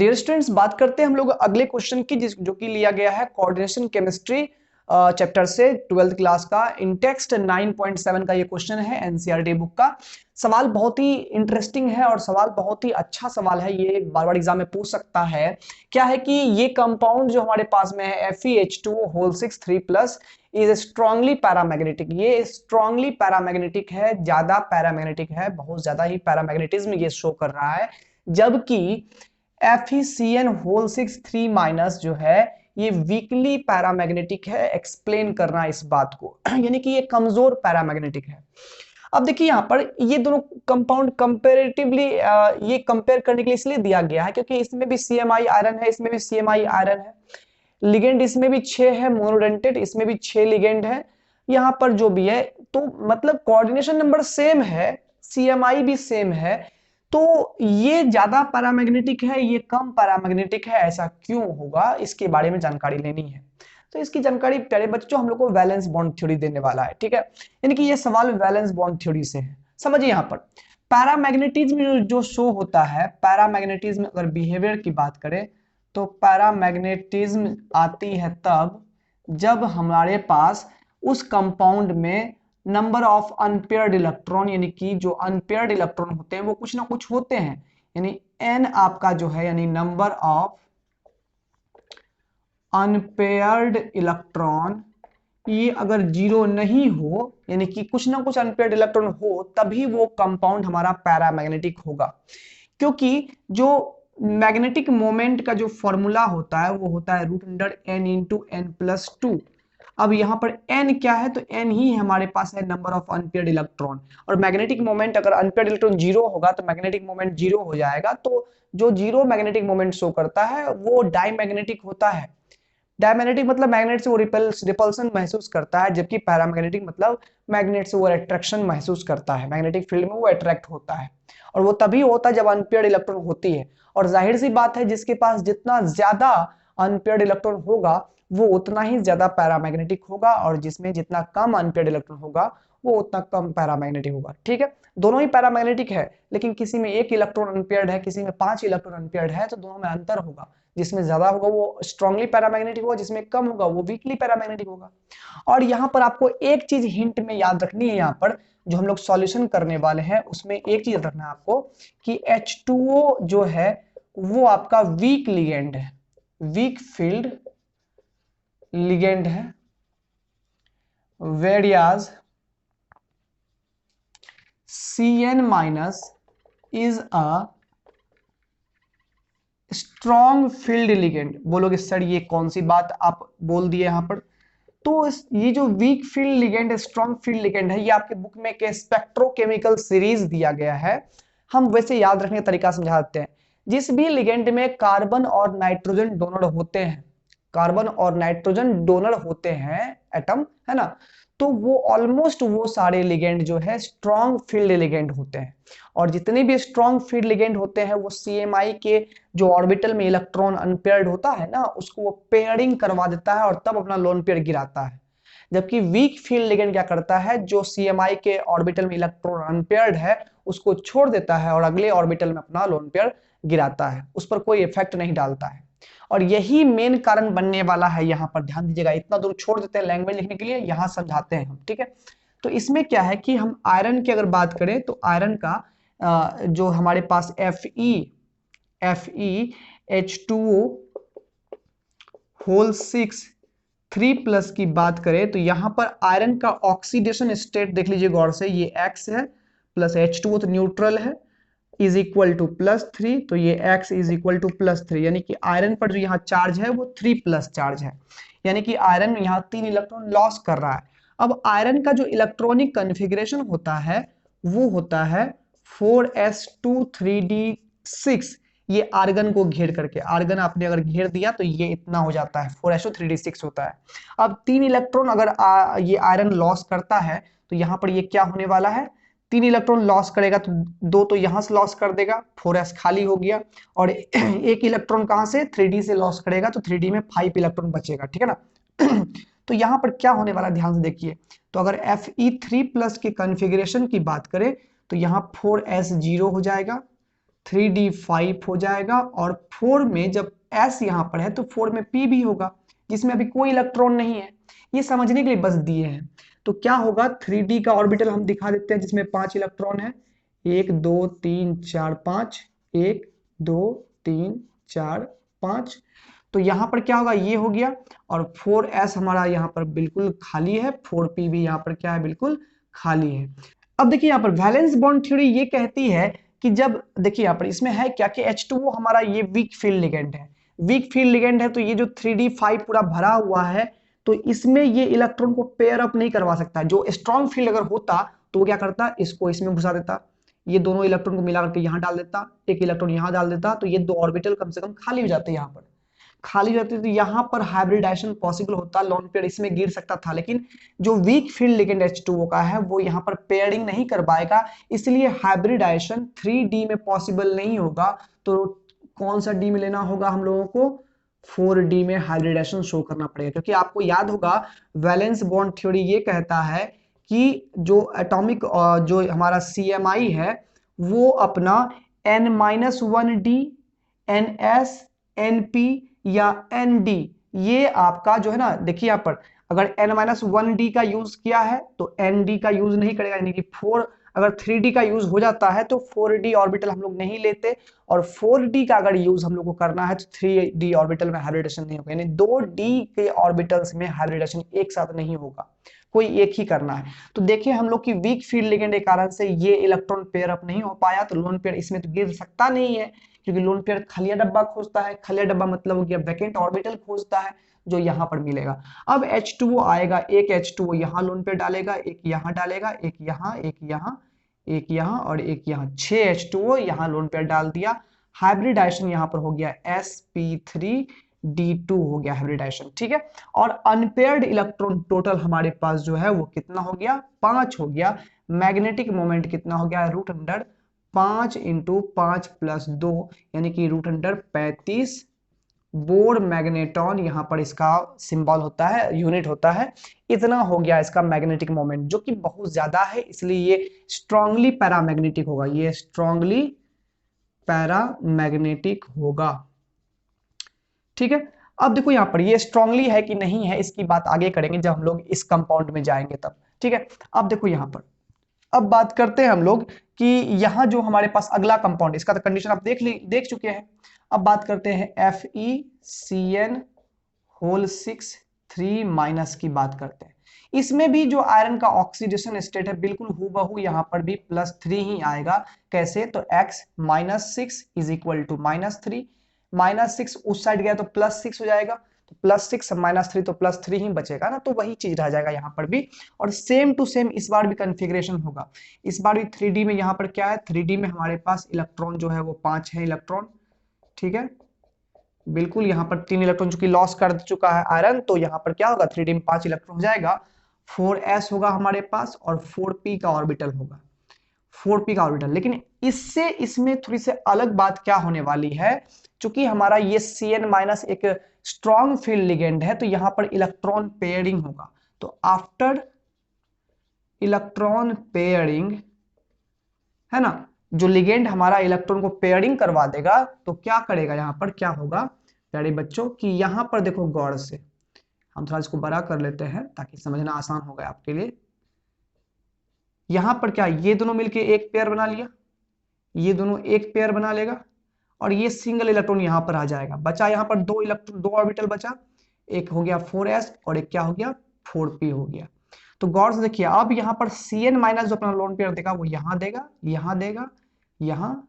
Dear students, बात करते हैं हम लोग अगले क्वेश्चन की, जो कि लिया गया है कोऑर्डिनेशन केमिस्ट्री चैप्टर से 12th क्लास का। इन टेक्स्ट 9.7 का ये क्वेश्चन है एनसीईआरटी बुक का। सवाल बहुत ही इंटरेस्टिंग है और सवाल बहुत ही अच्छा सवाल है, ये बार बार एग्जाम में पूछ सकता है। क्या है कि ये कंपाउंड जो हमारे पास में है FeH2O whole 6 3+ is strongly paramagnetic. ये स्ट्रांगली पैरामैग्नेटिक है, ज्यादा पैरामैग्नेटिक है, बहुत ज्यादा ही पैरामैग्नेटिज्म ये शो कर रहा है। जबकि FeCN होल 6 3- जो है ये वीकली पैरामैग्नेटिक है। एक्सप्लेन करना इस बात को यानी कि ये कमजोर पैरामैग्नेटिक है। अब देखिए यहाँ पर ये दोनों कंपाउंड कंपैरेटिवली ये कंपेयर करने के लिए इसलिए दिया गया है क्योंकि इसमें भी CMI आयरन है, इसमें भी CMI आयरन है। लिगेंड इसमें भी 6 है मोनोडेंटेट, इसमें भी 6 लिगेंड है। यहाँ पर जो भी है तो मतलब कोऑर्डिनेशन नंबर सेम है, CMI भी सेम है, तो ये ज्यादा पैरामैग्नेटिक है, ये कम पैरामैग्नेटिक है। ऐसा क्यों होगा, इसके बारे में जानकारी लेनी है। तो इसकी जानकारी प्यारे बच्चों हम लोग को वैलेंस बॉन्ड थ्योरी देने वाला है, ठीक है। यानी कि ये सवाल वैलेंस बॉन्ड थ्योरी से है। समझिए यहाँ पर पैरामैग्नेटिज्म जो शो होता है, पैरामैग्नेटिज्म अगर बिहेवियर की बात करें तो पैरामैग्नेटिज्म आती है तब जब हमारे पास उस कंपाउंड में नंबर ऑफ अनपेयर्ड इलेक्ट्रॉन, यानी कि जो अनपेयर्ड इलेक्ट्रॉन होते हैं वो कुछ ना कुछ होते हैं, यानी n आपका जो है यानी नंबर ऑफ अनपेयर्ड इलेक्ट्रॉन, ये अगर 0 नहीं हो, यानी कि कुछ ना कुछ अनपेयर्ड इलेक्ट्रॉन हो, तभी वो कंपाउंड हमारा पैरामैग्नेटिक होगा। क्योंकि जो मैग्नेटिक मोमेंट का जो फॉर्मूला होता है वो होता है √n × n+2। अब यहाँ पर n क्या है, तो n ही हमारे पास है नंबर ऑफ अनपेयर्ड इलेक्ट्रॉन। और मैग्नेटिक मोमेंट अगर अनपेयर्ड इलेक्ट्रॉन 0 होगा तो मैग्नेटिक मोमेंट 0 हो जाएगा। तो जो 0 मैग्नेटिक मोमेंट शो करता है वो डायमैग्नेटिक होता है। डायमैग्नेटिक मतलब मैग्नेट से वो रिपल्सन महसूस करता है, जबकि पैरामैग्नेटिक मतलब मैग्नेट से वो अट्रैक्शन महसूस करता है, मैग्नेटिक फील्ड में वो अट्रैक्ट होता है। और वो तभी होता है जब अनपेयर्ड इलेक्ट्रॉन होती है। और जाहिर सी बात है जिसके पास जितना ज्यादा अनपेयर्ड इलेक्ट्रॉन होगा वो उतना ही ज्यादा पैरामैग्नेटिक होगा, और जिसमें जितना कम अनपेयर्ड इलेक्ट्रॉन होगा वो उतना कम पैरामैग्नेटिक होगा। ठीक है, दोनों ही पैरामैग्नेटिक है, लेकिन किसी में 1 इलेक्ट्रॉन अनपेयर्ड है, किसी में 5 इलेक्ट्रॉन अनपेयर्ड है, तो दोनों में अंतर होगा। जिसमें ज्यादा होगा वो स्ट्रांगली पैरामैग्नेटिक होगा, जिसमें कम होगा वो वीकली पैरामैग्नेटिक होगा। और यहाँ पर आपको एक चीज हिंट में याद रखनी है, यहाँ पर जो हम लोग सॉल्यूशन करने वाले हैं उसमें एक चीज रखना है आपको कि H2O जो है वो आपका वीक लिगेंड है, वीक फील्ड लिगेंड है, वेरियाज CN- is a strong field ligand. बोलोगे सर ये कौन सी बात आप बोल दिए यहाँ पर, तो ये जो वीक फील्ड लिगेंड है, स्ट्रॉन्ग फील्ड लिगेंड है, ये आपके बुक में के स्पेक्ट्रोकेमिकल सीरीज दिया गया है। हम वैसे याद रखने का तरीका समझाते हैं। जिस भी लिगेंड में कार्बन और नाइट्रोजन डोनर होते हैं, कार्बन और नाइट्रोजन डोनर होते हैं एटम, है ना, तो वो ऑलमोस्ट वो सारे लिगेंड जो है स्ट्रॉन्ग फील्ड लिगेंड होते हैं। और जितने भी स्ट्रॉन्ग फील्ड लिगेंड होते हैं वो CMI के जो ऑर्बिटल में इलेक्ट्रॉन अनपेयर्ड होता है ना, उसको वो पेयरिंग करवा देता है और तब अपना लोन पेयर गिराता है। जबकि वीक फील्ड लिगेंड क्या करता है, जो CMI के ऑर्बिटल में इलेक्ट्रॉन अनपेयर्ड है उसको छोड़ देता है और अगले ऑर्बिटल में अपना लोन पेयर गिराता है, उस पर कोई इफेक्ट नहीं डालता है। और यही मेन कारण बनने वाला है, यहाँ पर ध्यान दीजिएगा। इतना दूर छोड़ देते हैं लैंग्वेज लिखने के लिए, यहाँ समझाते हैं हम, ठीक है। तो इसमें क्या है कि हम आयरन की अगर बात करें तो आयरन का जो हमारे पास FeH2O होल 6 3+ की बात करें तो यहां पर आयरन का ऑक्सीडेशन स्टेट देख लीजिए गौर से, ये X है प्लस H2O तो न्यूट्रल है, इज इक्वल टू +3, तो ये X इज इक्वल टू +3, यानी कि आयरन पर जो यहाँ चार्ज है वो 3+ चार्ज है, यानी कि आयरन यहाँ 3 इलेक्ट्रॉन लॉस कर रहा है। अब आयरन का जो इलेक्ट्रॉनिक कॉन्फ़िगरेशन होता है वो होता है 4s2 3d6। ये आर्गन को घेर करके, आर्गन आपने अगर घेर दिया तो ये इतना हो जाता है, 4s2 3d6 होता है। अब 3 इलेक्ट्रॉन अगर ये आयरन लॉस करता है तो यहाँ पर ये क्या होने वाला है, 3 इलेक्ट्रॉन लॉस करेगा तो 2 तो यहां से लॉस कर देगा, 4s खाली हो गया, और 1 इलेक्ट्रॉन कहां से 3d से लॉस करेगा तो 3d में 5 इलेक्ट्रॉन बचेगा, ठीक है ना। तो यहां पर क्या होने वाला ध्यान से देखिए, तो अगर Fe3+ के कॉन्फ़िगरेशन की बात करें तो यहाँ 4s 0 हो जाएगा, 3d5 हो जाएगा, और 4 में जब s यहाँ पर है तो 4 में p भी होगा, जिसमें अभी कोई इलेक्ट्रॉन नहीं है। ये समझने के लिए बस दिए हैं। तो क्या होगा, 3d का ऑर्बिटल हम दिखा देते हैं जिसमें 5 इलेक्ट्रॉन है, 1 2 3 4 5, 1 2 3 4 5। तो यहाँ पर क्या होगा, ये हो गया, और 4s हमारा यहाँ पर बिल्कुल खाली है, 4p भी यहाँ पर क्या है, बिल्कुल खाली है। अब देखिए यहाँ पर वैलेंस बॉन्ड थ्योरी ये कहती है कि जब देखिए यहाँ पर इसमें है क्या कि H2O हमारा ये वीक फील्ड लिगेंड है, वीक फील्ड लिगेंड है, तो ये जो 3d5 पूरा भरा हुआ है, तो इसमें ये इलेक्ट्रॉन को पेयर अप नहीं करवा सकता। जो स्ट्रॉन्ग फील्ड अगर होता तो वो क्या करता, इसको इसमें घुसा देता, ये दोनों इलेक्ट्रॉन को मिला करके यहाँ डाल देता, एक इलेक्ट्रॉन यहाँ डाल देता, तो ये दो ऑर्बिटल कम से कम खाली हो जाते, यहाँ पर खाली रहती, तो यहाँ पर हाइब्रिडाइजेशन पॉसिबल होता, लोन पेयर इसमें गिर सकता था। लेकिन जो वीक फील्ड लिगेंड H2O का है वो यहाँ पर पेयरिंग नहीं कर पाएगा, इसलिए हाइब्रिडाइजेशन 3D में पॉसिबल नहीं होगा। तो कौन सा डी में लेना होगा हम लोगों को, 4D में हाइब्रिडाइजेशन शो करना पड़ेगा। क्योंकि आपको याद होगा वैलेंस बॉन्ड थ्योरी ये कहता है कि जो एटॉमिक जो हमारा CMI है वो अपना N-1D, NS, NP या ND, ये आपका जो है ना, देखिए यहाँ पर अगर N-1D का यूज किया है तो ND का यूज नहीं करेगा, यानी कि 4 अगर 3D का यूज हो जाता है तो 4D ऑर्बिटल हम लोग नहीं लेते, और 4D का अगर यूज हम लोग को करना है तो 3D ऑर्बिटल में हाइब्रिडेशन नहीं होगा, यानी 2D के ऑर्बिटल्स में हाइब्रिडेशन एक साथ नहीं होगा, कोई एक ही करना है। तो देखिए हम लोग की वीक फील्ड लिगेंड के कारण से ये इलेक्ट्रॉन पेयर अप नहीं हो पाया, तो लोन पेयर इसमें तो गिर सकता नहीं है, क्योंकि लोन पेयर खालिया डब्बा खोजता है, खालिया डब्बा मतलब हो गया वैकेंट ऑर्बिटल खोजता है जो यहाँ पर मिलेगा। अब H2O आएगा, एक H2O यहाँ लोन पेयर डालेगा, एक यहाँ डालेगा, एक यहाँ, एक यहाँ, एक यहाँ और एक यहाँ, 6 H2O यहाँ लोन पेयर डाल दिया। हाइब्रिडाइजेशन यहाँ पर हो गया sp3d2 हो गया हाइब्रिडाइजेशन, ठीक है। और अनपेयर्ड इलेक्ट्रॉन टोटल हमारे पास जो है वो कितना हो गया, 5 हो गया। मैग्नेटिक मोमेंट कितना हो गया, √5 × 5 + 2 यानी कि √35 बोर मैग्नेटॉन, यहाँ पर इसका सिंबल होता है, यूनिट होता है। इतना हो गया इसका मैग्नेटिक मोमेंट, जो कि बहुत ज्यादा है, इसलिए ये स्ट्रांगली पैरामैग्नेटिक होगा, ये स्ट्रांगली पैरामैग्नेटिक होगा, ठीक है। अब देखो यहाँ पर ये स्ट्रांगली है कि नहीं है, इसकी बात आगे करेंगे जब हम लोग इस कंपाउंड में जाएंगे तब, ठीक है। अब देखो यहाँ पर अब बात करते हैं हम लोग कि यहाँ जो हमारे पास अगला कंपाउंड, इसका तो कंडीशन आप देख चुके हैं। अब बात करते हैं FeCN6 3- की बात करते हैं। इसमें भी जो आयरन का ऑक्सीडेशन स्टेट है बिल्कुल हूबहू यहाँ पर भी +3 ही आएगा। कैसे, तो x - 6 = -3, -6 उस साइड गया तो +6 हो जाएगा, तो +6 -3 तो +3 ही बचेगा ना, तो वही चीज रह जाएगा यहाँ पर भी। और सेम टू सेम इस बार भी कन्फिग्रेशन होगा, इस बार भी 3D में यहाँ पर क्या है, 3D में हमारे पास इलेक्ट्रॉन जो है वो 5 है इलेक्ट्रॉन, ठीक है। बिल्कुल यहाँ पर 3 इलेक्ट्रॉन चूंकि लॉस कर चुका है आयरन, तो यहाँ पर क्या होगा, 3D में 5 इलेक्ट्रॉन हो जाएगा, 4s होगा हमारे पास और 4p का ऑर्बिटल होगा, 4p का ऑर्बिटल। लेकिन इससे इसमें थोड़ी से अलग बात क्या होने वाली है, चूंकि हमारा ये Cn- एक स्ट्रॉन्ग फील्ड लिगेंड है, तो यहाँ पर इलेक्ट्रॉन पेयरिंग होगा। तो आफ्टर इलेक्ट्रॉन पेयरिंग, है ना, जो लिगेंड हमारा इलेक्ट्रॉन को पेयरिंग करवा देगा, तो क्या करेगा, यहाँ पर क्या होगा प्यारे बच्चों कि यहाँ पर देखो गौर से, हम थोड़ा इसको बड़ा कर लेते हैं ताकि समझना आसान होगा आपके लिए। यहाँ पर क्या, ये दोनों मिलके एक पेयर बना लिया, ये दोनों एक पेयर बना लेगा, और ये सिंगल इलेक्ट्रॉन यहाँ पर आ जाएगा। बचा यहाँ पर 2 इलेक्ट्रॉन, 2 ऑर्बिटल बचा, एक हो गया 4s और एक क्या हो गया 4p हो गया। तो गौर से देखिए, अब यहाँ पर Cn- जो अपना लोन पेयर देगा वो यहाँ देगा, यहाँ देगा, यहाँ,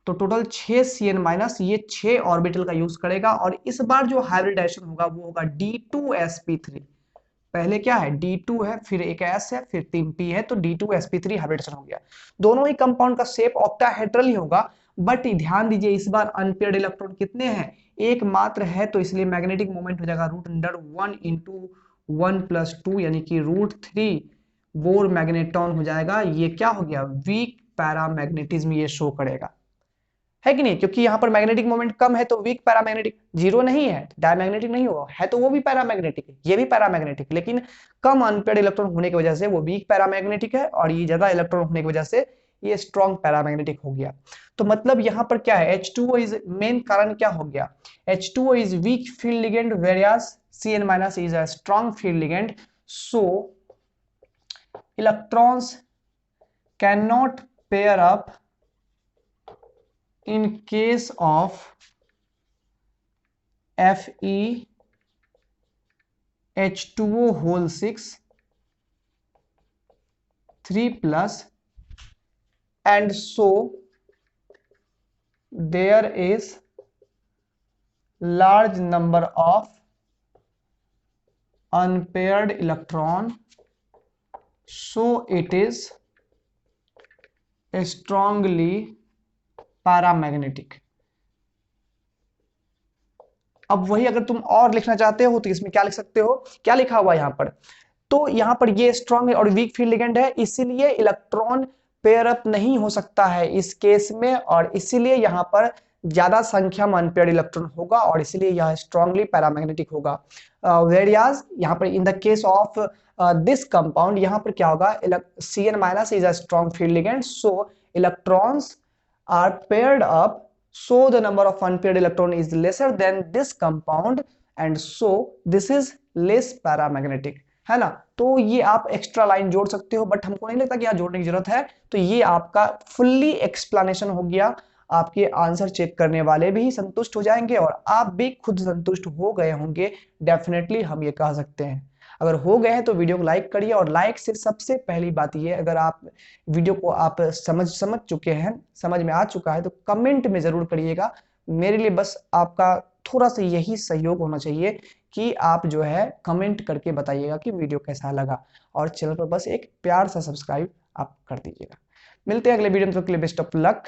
तो टोटल 6 Cn- ये 6 ऑर्बिटल का यूज करेगा। और इस बार जो हाइब्रिडाइजेशन होगा वो होगा D2sp3। पहले क्या है, D2 है, फिर एक S है, फिर 3p है, तो D2sp3 हाइब्रिडेशन हो गया। दोनों ही कंपाउंड का शेप ऑक्टाहेड्रल ही होगा, बट ध्यान दीजिए इस बार अनपेयर्ड इलेक्ट्रॉन कितने हैं, एक मात्र है, तो इसलिए मैग्नेटिक मोमेंट हो जाएगा √1 × 1 + 2 यानी कि √3 बोर मैग्नेटॉन हो जाएगा। ये क्या हो गया, वीक पैरामैग्नेटिज्म ये शो करेगा, है कि नहीं, क्योंकि यहाँ पर मैग्नेटिक मोमेंट कम है, तो वीक पैरामैग्नेटिक, जीरो नहीं है डायमैग्नेटिक नहीं होगा, है तो वो भी पैरामैग्नेटिक है, ये भी पैरामैग्नेटिक, लेकिन कम अनपेयर्ड इलेक्ट्रॉन होने की वजह से वो वीक पैरामैग्नेटिक है, और ये ज्यादा इलेक्ट्रॉन होने की वजह से ये स्ट्रॉन्ग पैरामैग्नेटिक हो गया। तो मतलब यहाँ पर क्या है, H2O इज मेन कारण क्या हो गया, H2O is weak field ligand whereas Cn- is a strong field ligand, so electrons cannot pair up in case of Fe H2O whole 6 3+, and so there is large number of unpaired electron, so it is strongly paramagnetic। अब वही अगर तुम और लिखना चाहते हो तो इसमें क्या लिख सकते हो, क्या लिखा हुआ है यहाँ पर, तो यहाँ पर ये स्ट्रॉन्ग और वीक फील्ड लिगेंड है, इसीलिए इलेक्ट्रॉन पेयर अप नहीं हो सकता है इस केस में, और इसीलिए यहाँ पर ज्यादा संख्या में अनपेयर्ड इलेक्ट्रॉन होगा और इसीलिए यह स्ट्रांगली पैरामैग्नेटिक होगा। वेरियाज यहाँ पर in the case of this compound यहाँ पर क्या होगा, Cn- is a strong field ligand, so electrons are paired up, so the number of unpaired electron is lesser than this compound and so this is less paramagnetic, है ना। तो ये आप extra line जोड़ सकते हो, बट हमको नहीं लगता कि यहाँ जोड़ने की जरूरत है। तो ये आपका फुल्ली एक्सप्लेनेशन हो गया, आपके आंसर चेक करने वाले भी संतुष्ट हो जाएंगे और आप भी खुद संतुष्ट हो गए होंगे, डेफिनेटली हम ये कह सकते हैं। अगर हो गए हैं तो वीडियो को लाइक करिए, और लाइक से सबसे पहली बात ये, अगर आप वीडियो को आप समझ चुके हैं, समझ में आ चुका है, तो कमेंट में जरूर करिएगा। मेरे लिए बस आपका थोड़ा सा यही सहयोग होना चाहिए कि आप जो है कमेंट करके बताइएगा कि वीडियो कैसा लगा, और चैनल पर बस एक प्यार सा सब्सक्राइब आप कर दीजिएगा। मिलते हैं अगले वीडियो में, तो के लिए बेस्ट ऑफ लक।